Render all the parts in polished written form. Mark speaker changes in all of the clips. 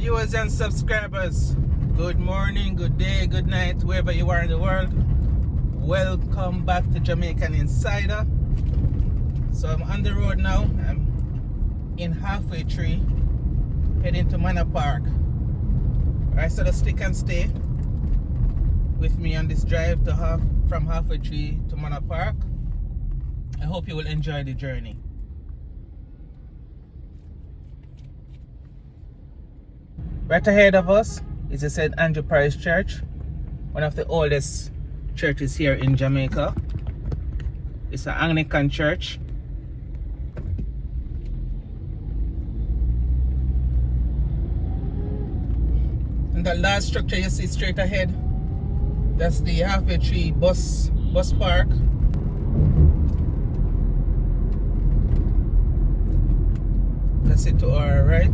Speaker 1: viewers and subscribers, good morning, good day, good night, wherever you are in the world. Welcome back to Jamaican Insider. So I'm on the road now. I'm in Halfway Tree, heading to Manor Park. Alright, so just stick and stay with me on this drive from Halfway Tree to Manor Park. I hope you will enjoy the journey. Right ahead of us is the St. Andrew Parish Church, one of the oldest churches here in Jamaica. It's an Anglican church. And that large structure you see straight ahead, that's the Halfway Tree bus park. That's it to our right.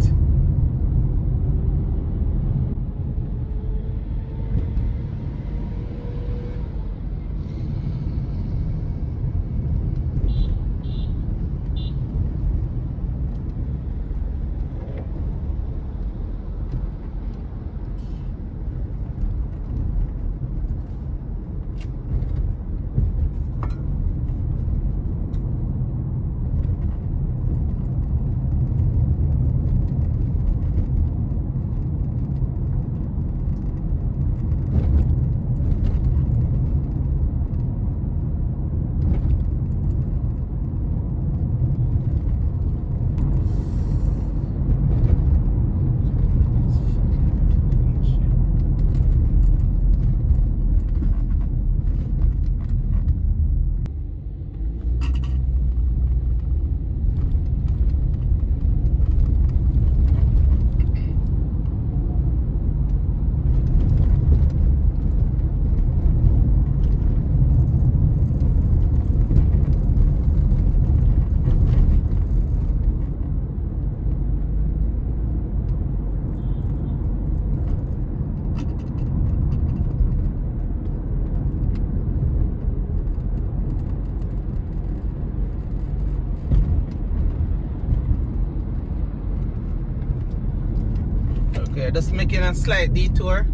Speaker 1: Okay, just making a slight detour.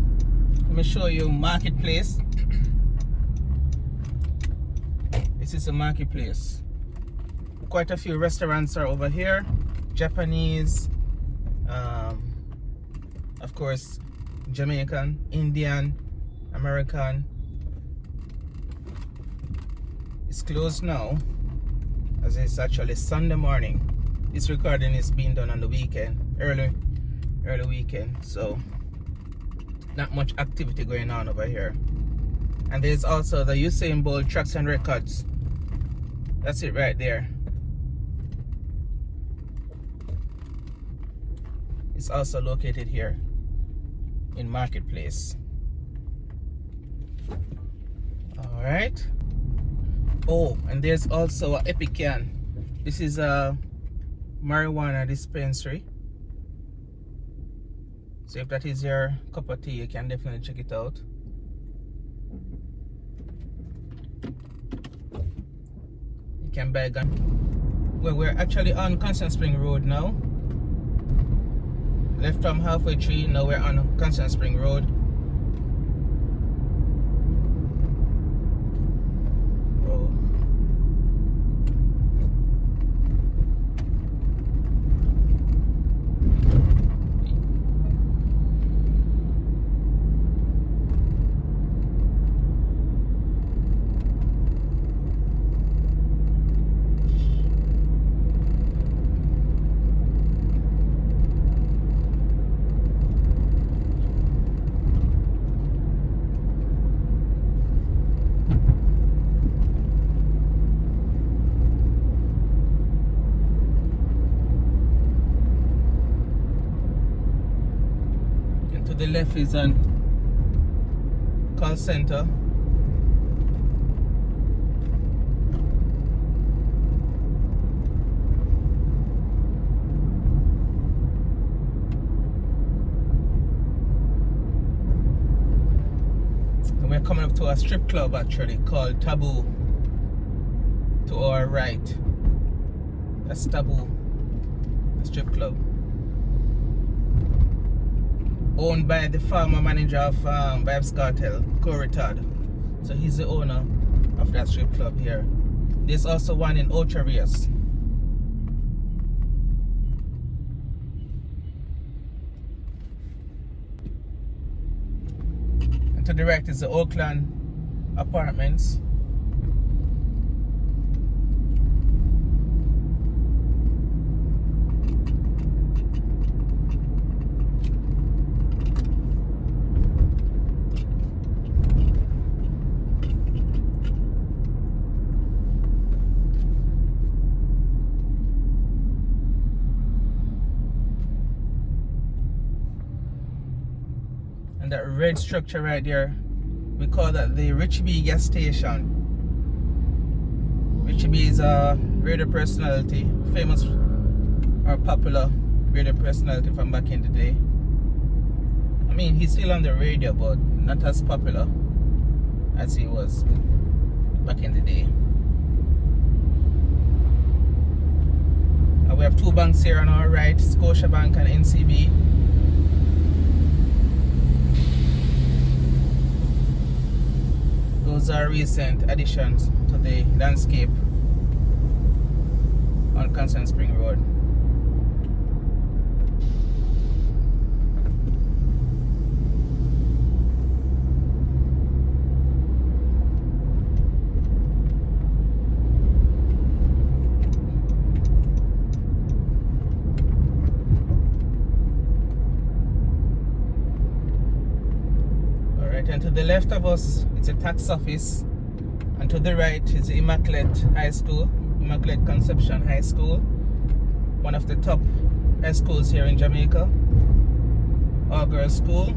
Speaker 1: Let me show you marketplace. This is a marketplace. Quite a few restaurants are over here. Japanese, of course, Jamaican, Indian, American. It's closed now, as it's actually Sunday morning. This recording is being done on the weekend, early weekend, so not much activity going on over here. And there's also the Usain Bolt Tracks and Records. That's it right there. It's also located here in Marketplace. All right. Oh, and there's also a Epican. This is a marijuana dispensary. So if that is your cup of tea, you can definitely check it out. You can buy gun. Well, we're actually on Kingston Spring Road now. Left from Halfway Tree, now we're on Kingston Spring Road. To the left is an call center. And we're coming up to a strip club actually called Taboo to our right. That's Taboo, a strip club. owned by the former manager of Vibes Cartel, Corey Todd. So he's the owner of that strip club here. There's also one in areas. And to the right is the Oakland Apartments. And that red structure right there, we call that the Richie B gas station. Richie B is a radio personality, famous or popular radio personality from back in the day. I mean, he's still on the radio, but not as popular as he was back in the day. And we have two banks here on our right, Scotiabank and NCB. Those are recent additions to the landscape on Constant Spring Road. And to the left of us, it's a tax office, and to the right is the Immaculate High School, Immaculate Conception High School, one of the top high schools here in Jamaica, all-girls school.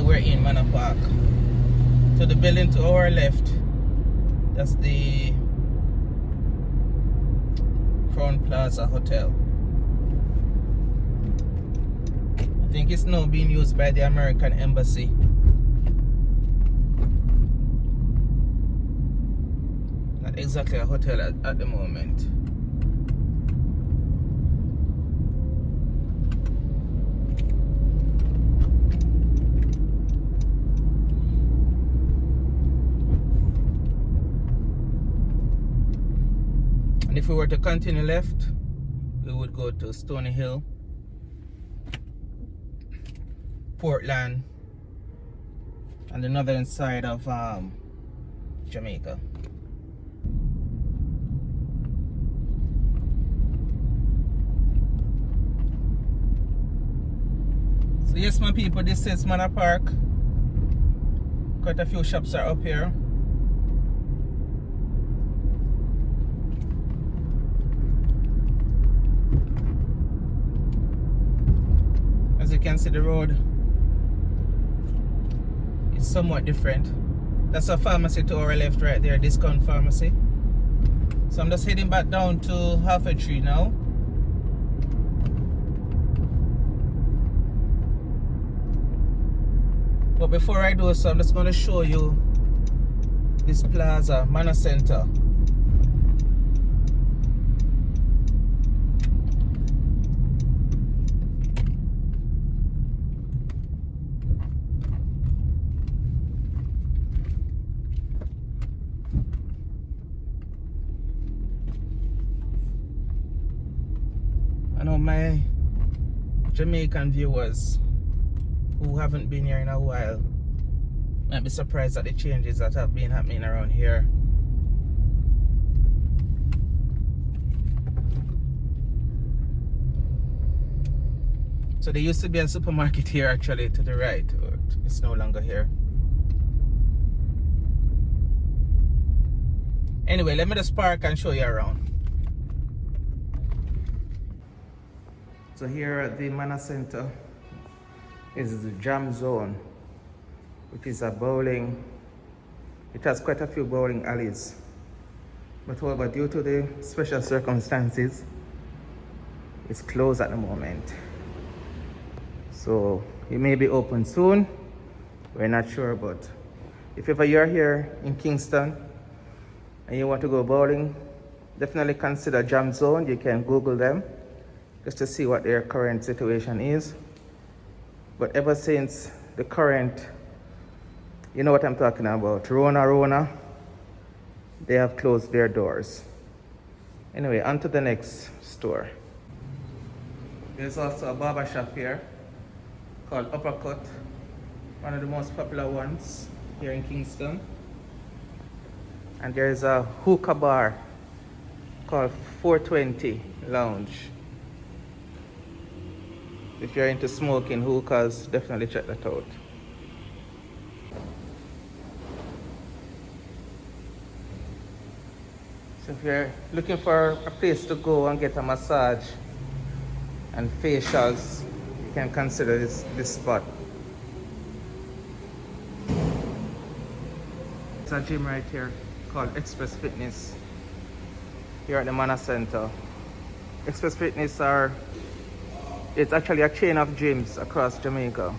Speaker 1: In Manor Park. To the building to our left, that's the Crown Plaza Hotel. I think it's now being used by the American Embassy. Not exactly a hotel at the moment. If we were to continue left, we would go to Stony Hill, Portland, and the northern side of Jamaica. So yes, my people, this is Manor Park. Quite a few shops are up here. As you can see, the road is somewhat different. That's a pharmacy to our left right there, Discount Pharmacy. So I'm just heading back down to Halfway Tree now. But before I do so, I'm just going to show you this plaza, Manor Center. I know my Jamaican viewers who haven't been here in a while might be surprised at the changes that have been happening around here. So there used to be a supermarket here actually to the right, but it's no longer here. Anyway, let me just park and show you around. So here at the Manor Center is the Jam Zone, which is a bowling. It has quite a few bowling alleys. But however, due to the special circumstances, it's closed at the moment. So it may be open soon. We're not sure, but if ever you're here in Kingston and you want to go bowling, definitely consider Jam Zone. You can Google them just to see what their current situation is. But ever since the current, you know what I'm talking about, Rona, they have closed their doors. Anyway, on to the next store. There's also a barber shop here called Uppercut, one of the most popular ones here in Kingston. And there's a hookah bar called 420 Lounge. If you're into smoking hookahs, definitely check that out. So if you're looking for a place to go and get a massage and facials, you can consider this spot. It's a gym right here called Express Fitness here at the Manor Center. Express Fitness it's actually a chain of gyms across Jamaica.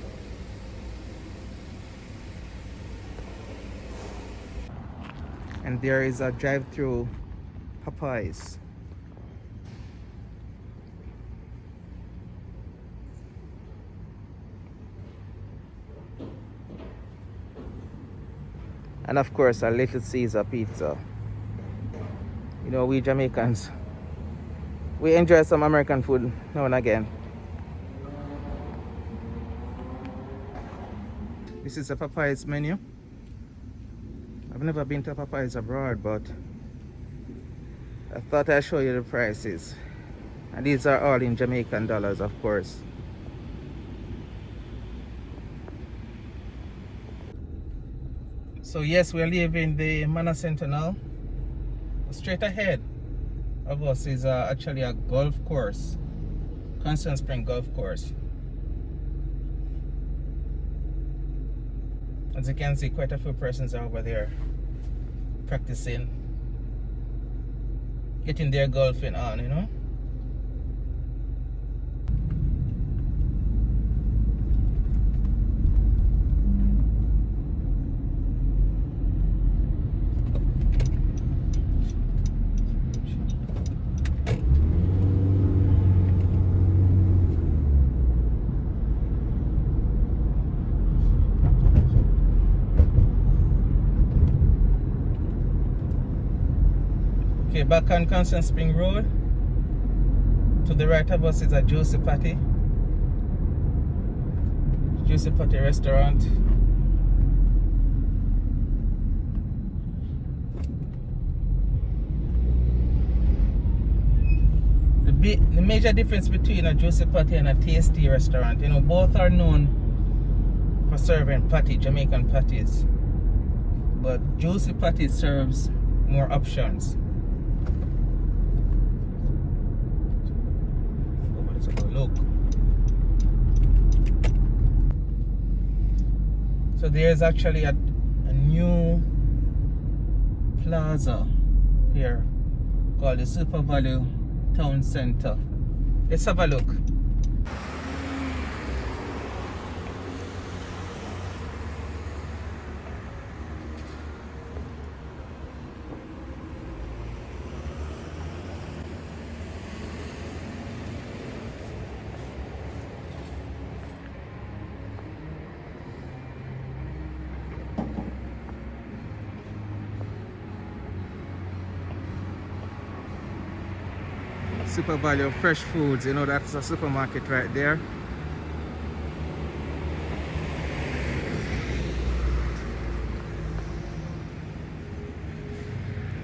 Speaker 1: And there is a drive-through Popeyes. And of course, a Little Caesar pizza. You know, we Jamaicans, we enjoy some American food now and again. This is a Popeyes menu. I've never been to Popeyes abroad, but I thought I'd show you the prices. And these are all in Jamaican dollars, of course. So yes, we're leaving the Manor Center now. Straight ahead of us is actually a golf course, Constant Spring Golf Course. As you can see, quite a few persons are over there practicing, getting their golfing on, you know. Okay, back on Constant Spring Road. To the right of us is a Juicy Patty. Juicy Patty restaurant. The major difference between a Juicy Patty and a Tasty restaurant, you know, both are known for serving patty, Jamaican patties. But Juicy Patty serves more options. Look. So there's actually a new plaza here called the Super Value Town Center. Let's have a look. Super Value Fresh Foods, you know, that's a supermarket right there.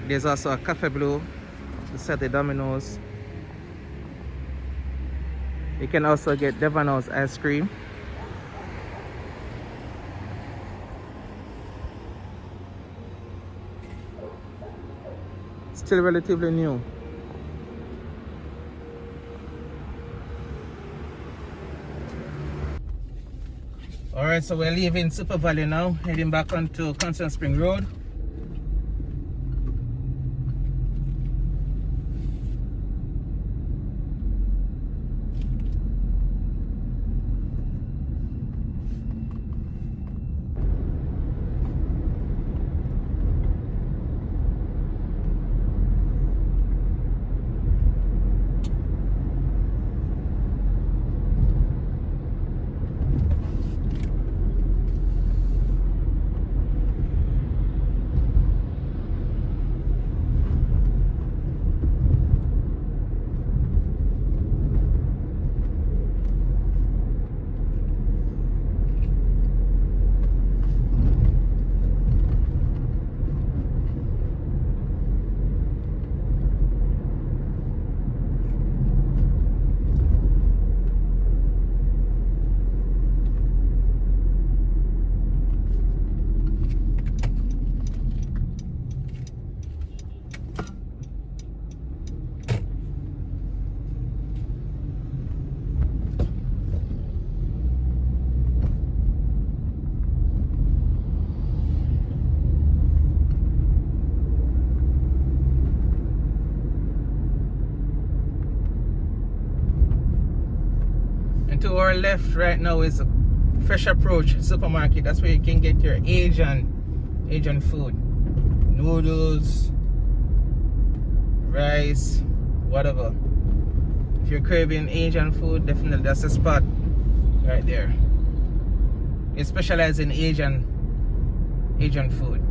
Speaker 1: There's also a Cafe Blue beside the Domino's. You can also get Devano's ice cream. Still relatively new. Alright, so we're leaving Super Valley now, heading back onto Constant Spring Road. And to our left right now is a Fresh Approach supermarket. That's where you can get your Asian food. Noodles, rice, whatever. If you're craving Asian food, definitely that's the spot right there. We specialize in Asian food.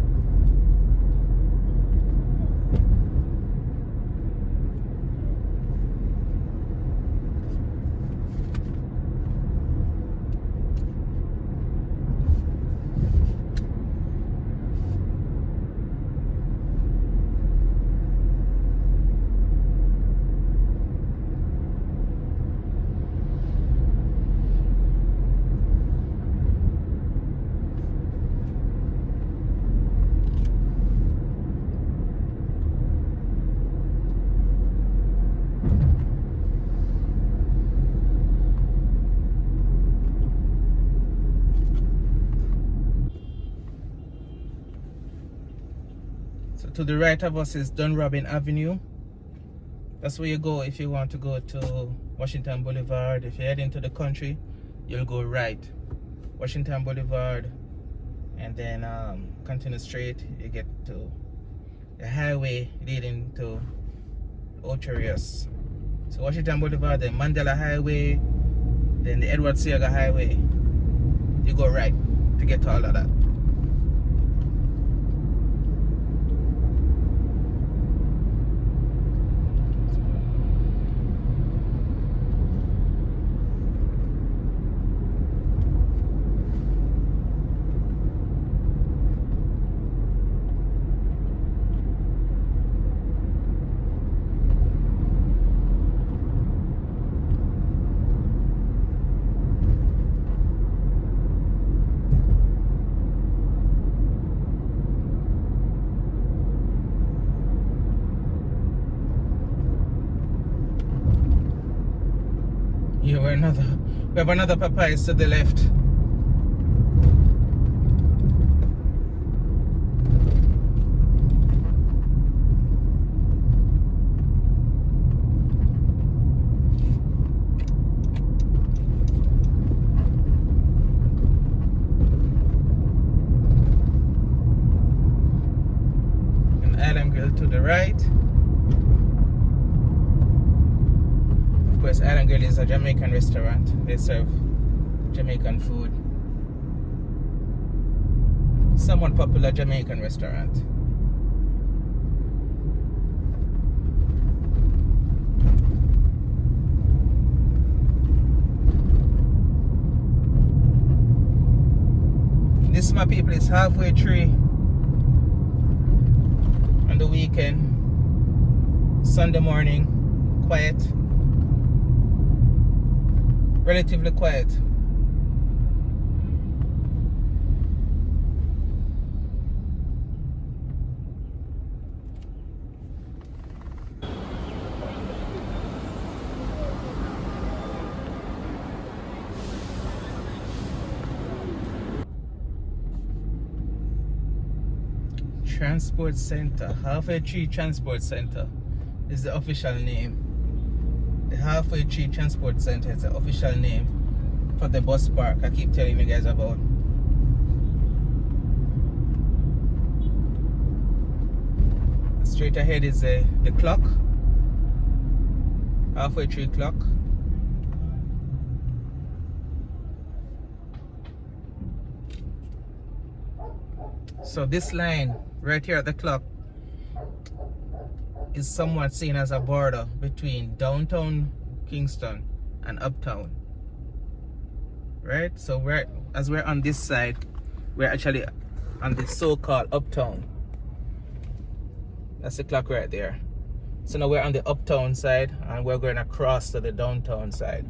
Speaker 1: So to the right of us is Dunrobin Avenue. That's where you go if you want to go to Washington Boulevard. If you're heading to the country, you'll go right. Washington Boulevard, and then continue straight. You get to the highway leading to areas. So Washington Boulevard, the Mandela Highway, then the Edward Seaga Highway. You go right to get to all of that. Yeah, we have another Popeyes to the left. An Island Grill to the right. Of course, Island Grill is a Jamaican restaurant. They serve Jamaican food. Somewhat popular Jamaican restaurant. This, my people, is halfway through on the weekend. Sunday morning, quiet. Relatively quiet. Transport Center, Halfway Tree Transport Center is the official name. The Halfway Tree Transport Center is the official name for the bus park I keep telling you guys about. Straight ahead is the clock, Halfway Tree clock. So this line right here at the clock is somewhat seen as a border between downtown Kingston and uptown, right? So as we're on this side, we're actually on the so-called uptown. That's the clock right there. So now we're on the uptown side and we're going across to the downtown side.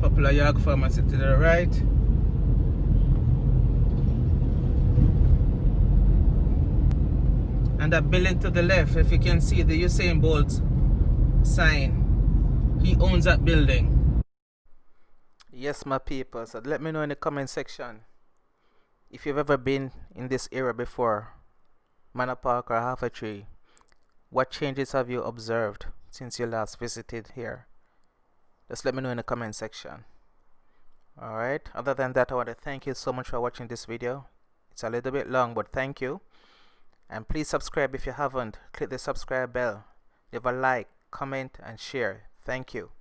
Speaker 1: Popular York Pharmacy to the right. And that building to the left, if you can see the Usain Bolt sign, he owns that building. Yes, my people, so let me know in the comment section if you've ever been in this area before, Manor Park or Halfway Tree. What changes have you observed since you last visited here? Just let me know in the comment section. Alright, other than that, I want to thank you so much for watching this video. It's a little bit long, but thank you. And please subscribe if you haven't. Click the subscribe bell. Leave a like, comment and share. Thank you.